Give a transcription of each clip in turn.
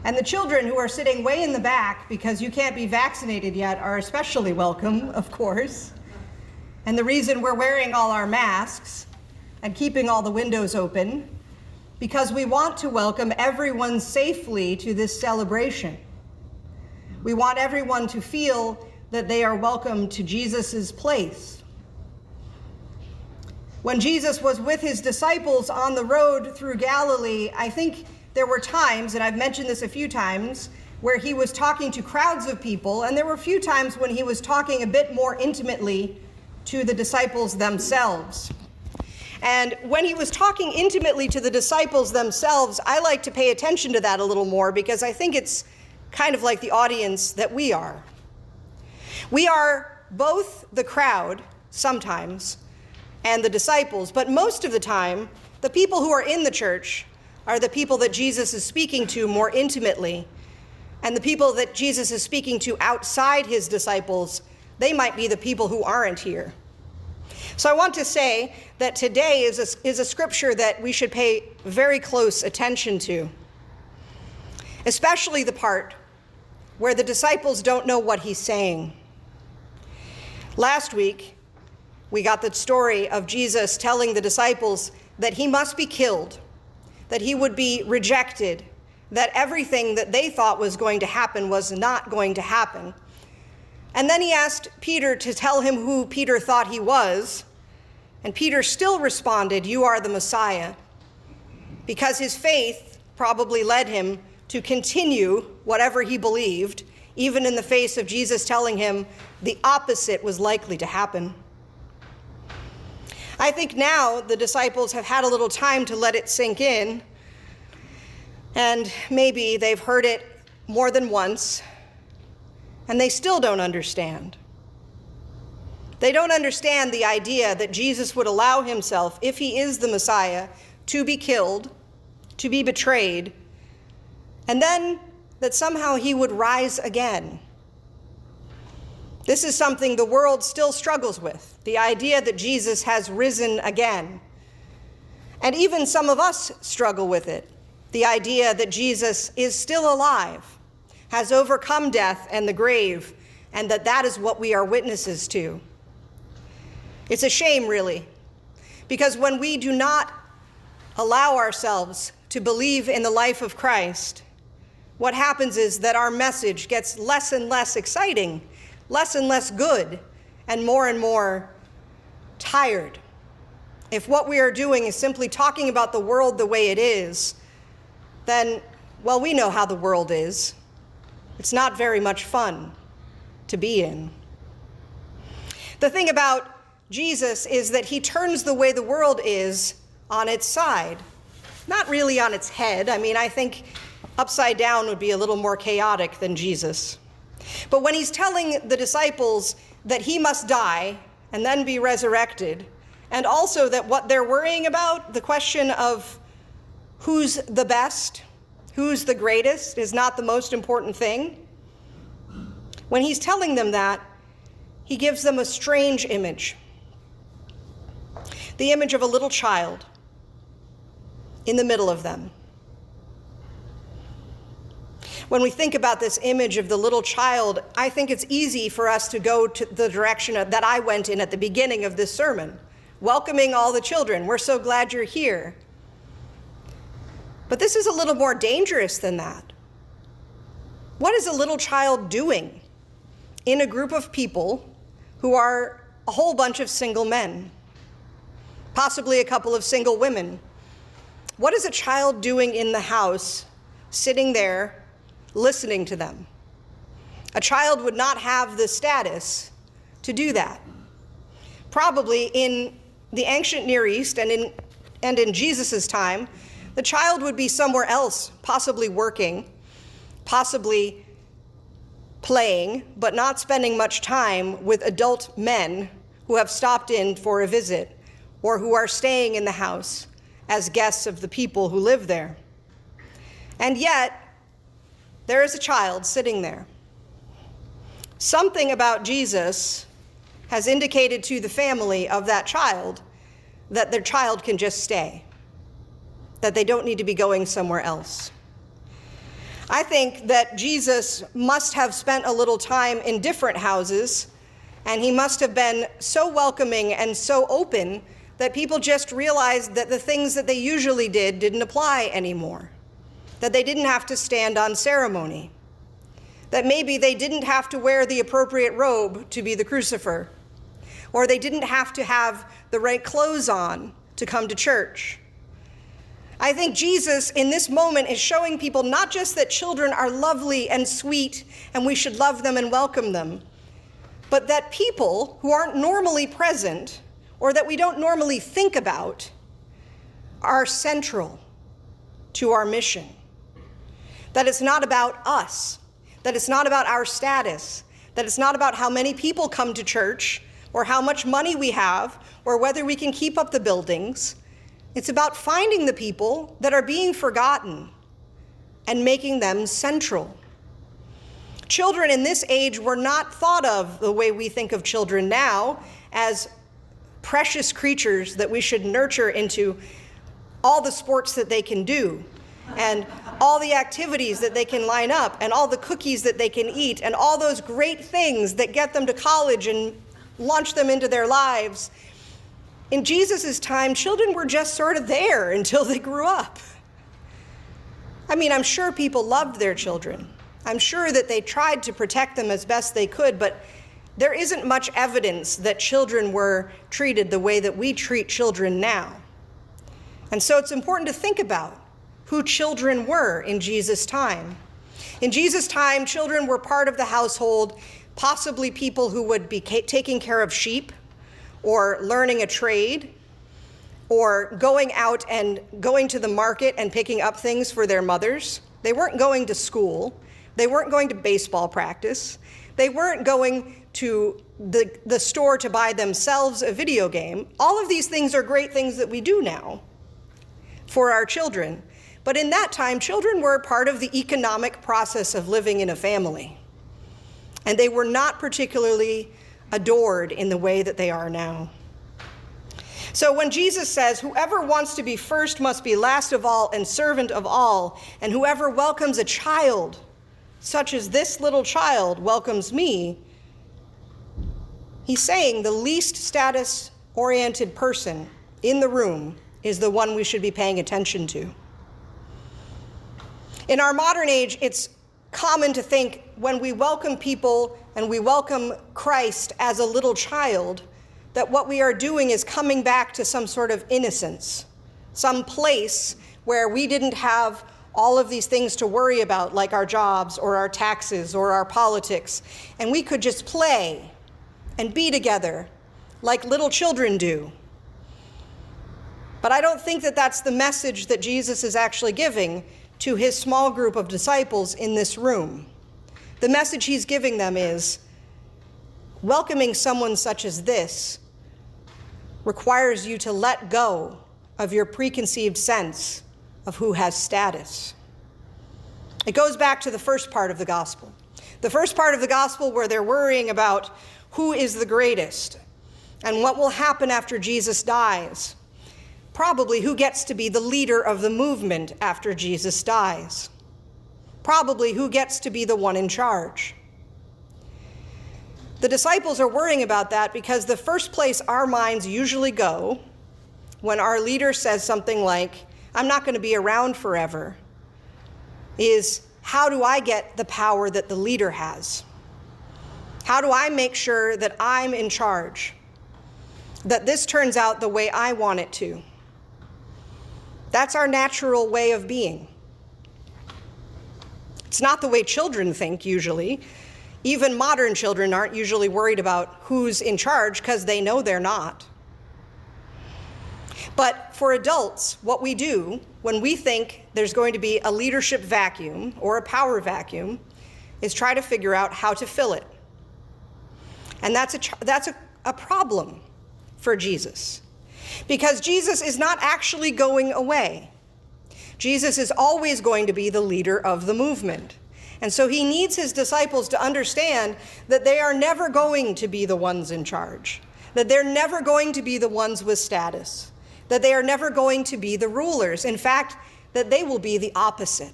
And the children who are sitting way in the back, because you can't be vaccinated yet, are especially welcome, of course. And the reason we're wearing all our masks and keeping all the windows open, because we want to welcome everyone safely to this celebration. We want everyone to feel that they are welcome to Jesus's place. When Jesus was with his disciples on the road through Galilee, I think there were times, and I've mentioned this a few times, where he was talking to crowds of people, and there were a few times when he was talking a bit more intimately to the disciples themselves. And when he was talking intimately to the disciples themselves, I like to pay attention to that a little more because I think it's kind of like the audience that we are. We are both the crowd sometimes and the disciples, but most of the time, the people who are in the church are the people that Jesus is speaking to more intimately. And the people that Jesus is speaking to outside his disciples, they might be the people who aren't here. So I want to say that today is a scripture that we should pay very close attention to, especially the part where the disciples don't know what he's saying. Last week, we got the story of Jesus telling the disciples that he must be killed, that he would be rejected, that everything that they thought was going to happen was not going to happen. And then he asked Peter to tell him who Peter thought he was, and Peter still responded, "You are the Messiah," because his faith probably led him to continue whatever he believed, even in the face of Jesus telling him the opposite was likely to happen. I think now the disciples have had a little time to let it sink in, and maybe they've heard it more than once, and they still don't understand. They don't understand the idea that Jesus would allow himself, if he is the Messiah, to be killed, to be betrayed, and then that somehow he would rise again. This is something the world still struggles with, the idea that Jesus has risen again. And even some of us struggle with it, the idea that Jesus is still alive, has overcome death and the grave, and that is what we are witnesses to. It's a shame, really, because when we do not allow ourselves to believe in the life of Christ, what happens is that our message gets less and less exciting, less and less good, and more tired. If what we are doing is simply talking about the world the way it is, then, well, we know how the world is. It's not very much fun to be in. The thing about Jesus is that he turns the way the world is on its side, not really on its head. I mean, I think upside down would be a little more chaotic than Jesus. But when he's telling the disciples that he must die and then be resurrected, and also that what they're worrying about, the question of who's the best, who's the greatest, is not the most important thing. When he's telling them that, he gives them a strange image. The image of a little child in the middle of them. When we think about this image of the little child, I think it's easy for us to go to the direction that I went in at the beginning of this sermon, welcoming all the children. We're so glad you're here. But this is a little more dangerous than that. What is a little child doing in a group of people who are a whole bunch of single men, possibly a couple of single women? What is a child doing in the house, sitting there, listening to them? A child would not have the status to do that. Probably in the ancient Near East and in Jesus' time, the child would be somewhere else, possibly working, possibly playing, but not spending much time with adult men who have stopped in for a visit or who are staying in the house as guests of the people who live there. And yet, there is a child sitting there. Something about Jesus has indicated to the family of that child that their child can just stay, that they don't need to be going somewhere else. I think that Jesus must have spent a little time in different houses, and he must have been so welcoming and so open that people just realized that the things that they usually did didn't apply anymore, that they didn't have to stand on ceremony, that maybe they didn't have to wear the appropriate robe to be the crucifer, or they didn't have to have the right clothes on to come to church. I think Jesus in this moment is showing people not just that children are lovely and sweet and we should love them and welcome them, but that people who aren't normally present or that we don't normally think about are central to our mission. That it's not about us, that it's not about our status, that it's not about how many people come to church or how much money we have or whether we can keep up the buildings. It's about finding the people that are being forgotten and making them central. Children in this age were not thought of the way we think of children now, as precious creatures that we should nurture into all the sports that they can do, and all the activities that they can line up, and all the cookies that they can eat, and all those great things that get them to college and launch them into their lives. In Jesus' time, children were just sort of there until they grew up. I mean, I'm sure people loved their children. I'm sure that they tried to protect them as best they could, but there isn't much evidence that children were treated the way that we treat children now. And so it's important to think about who children were in Jesus' time. In Jesus' time, children were part of the household, possibly people who would be taking care of sheep, or learning a trade, or going out and going to the market and picking up things for their mothers. They weren't going to school. They weren't going to baseball practice. They weren't going to the store to buy themselves a video game. All of these things are great things that we do now for our children. But in that time, children were part of the economic process of living in a family. And they were not particularly adored in the way that they are now. So when Jesus says, "Whoever wants to be first must be last of all and servant of all, and whoever welcomes a child, such as this little child welcomes me," he's saying the least status-oriented person in the room is the one we should be paying attention to. In our modern age, it's common to think when we welcome people and we welcome Christ as a little child, that what we are doing is coming back to some sort of innocence, some place where we didn't have all of these things to worry about, like our jobs or our taxes or our politics, and we could just play and be together like little children do. But I don't think that that's the message that Jesus is actually giving to his small group of disciples in this room. The message he's giving them is, welcoming someone such as this requires you to let go of your preconceived sense of who has status. It goes back to the first part of the gospel. The first part of the gospel where they're worrying about who is the greatest and what will happen after Jesus dies. Probably who gets to be the leader of the movement after Jesus dies. Probably who gets to be the one in charge. The disciples are worrying about that because the first place our minds usually go when our leader says something like, "I'm not going to be around forever," is, how do I get the power that the leader has? How do I make sure that I'm in charge? That this turns out the way I want it to? That's our natural way of being. It's not the way children think usually. Even modern children aren't usually worried about who's in charge because they know they're not. But for adults, what we do when we think there's going to be a leadership vacuum or a power vacuum is try to figure out how to fill it. And that's a problem for Jesus. Because Jesus is not actually going away. Jesus is always going to be the leader of the movement. And so he needs his disciples to understand that they are never going to be the ones in charge, that they're never going to be the ones with status, that they are never going to be the rulers. In fact, that they will be the opposite.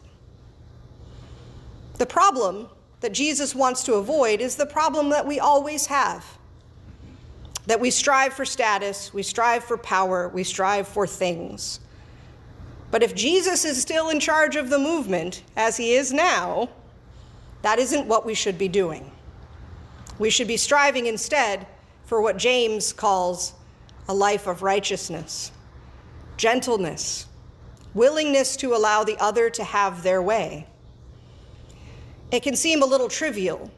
The problem that Jesus wants to avoid is the problem that we always have. That we strive for status, we strive for power, we strive for things. But if Jesus is still in charge of the movement, as he is now, that isn't what we should be doing. We should be striving instead for what James calls a life of righteousness, gentleness, willingness to allow the other to have their way. It can seem a little trivial,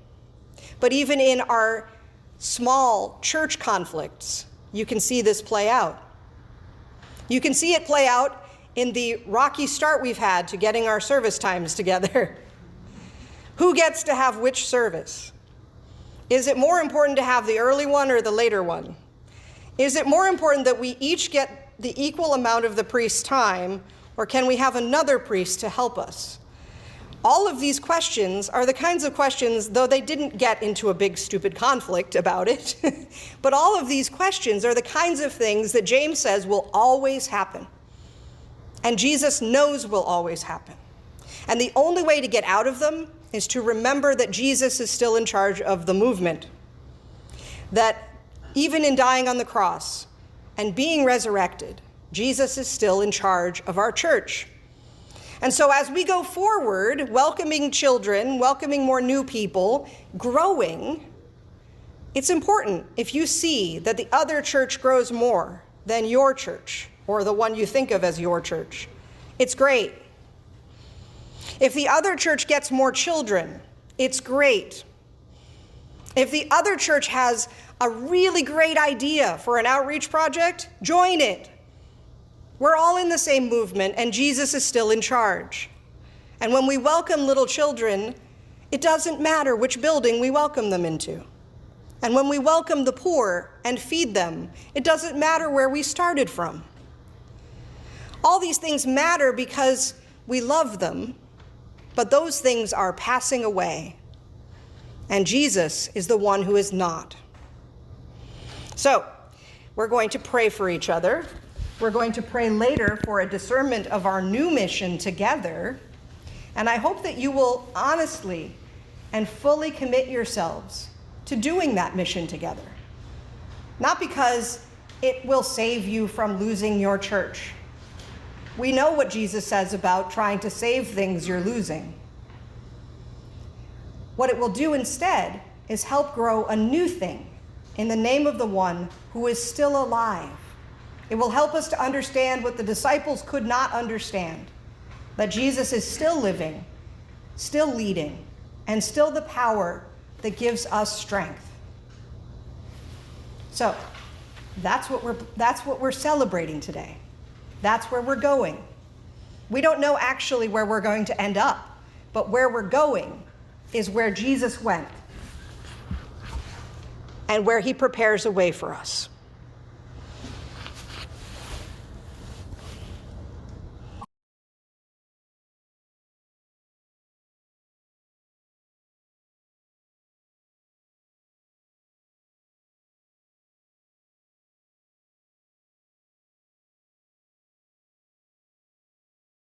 but even in our small church conflicts, you can see this play out. You can see it play out in the rocky start we've had to getting our service times together. Who gets to have which service? Is it more important to have the early one or the later one? Is it more important that we each get the equal amount of the priest's time, or can we have another priest to help us? All of these questions are the kinds of questions, though they didn't get into a big stupid conflict about it, but all of these questions are the kinds of things that James says will always happen. And Jesus knows will always happen. And the only way to get out of them is to remember that Jesus is still in charge of the movement. That even in dying on the cross and being resurrected, Jesus is still in charge of our church. And so as we go forward, welcoming children, welcoming more new people, growing, it's important if you see that the other church grows more than your church, or the one you think of as your church. It's great. If the other church gets more children, it's great. If the other church has a really great idea for an outreach project, join it. We're all in the same movement, and Jesus is still in charge. And when we welcome little children, it doesn't matter which building we welcome them into. And when we welcome the poor and feed them, it doesn't matter where we started from. All these things matter because we love them, but those things are passing away. And Jesus is the one who is not. So, we're going to pray for each other. We're going to pray later for a discernment of our new mission together. And I hope that you will honestly and fully commit yourselves to doing that mission together. Not because it will save you from losing your church. We know what Jesus says about trying to save things you're losing. What it will do instead is help grow a new thing in the name of the one who is still alive. It will help us to understand what the disciples could not understand, that Jesus is still living, still leading, and still the power that gives us strength. So that's what we're celebrating today. That's where we're going. We don't know actually where we're going to end up, but where we're going is where Jesus went and where he prepares a way for us.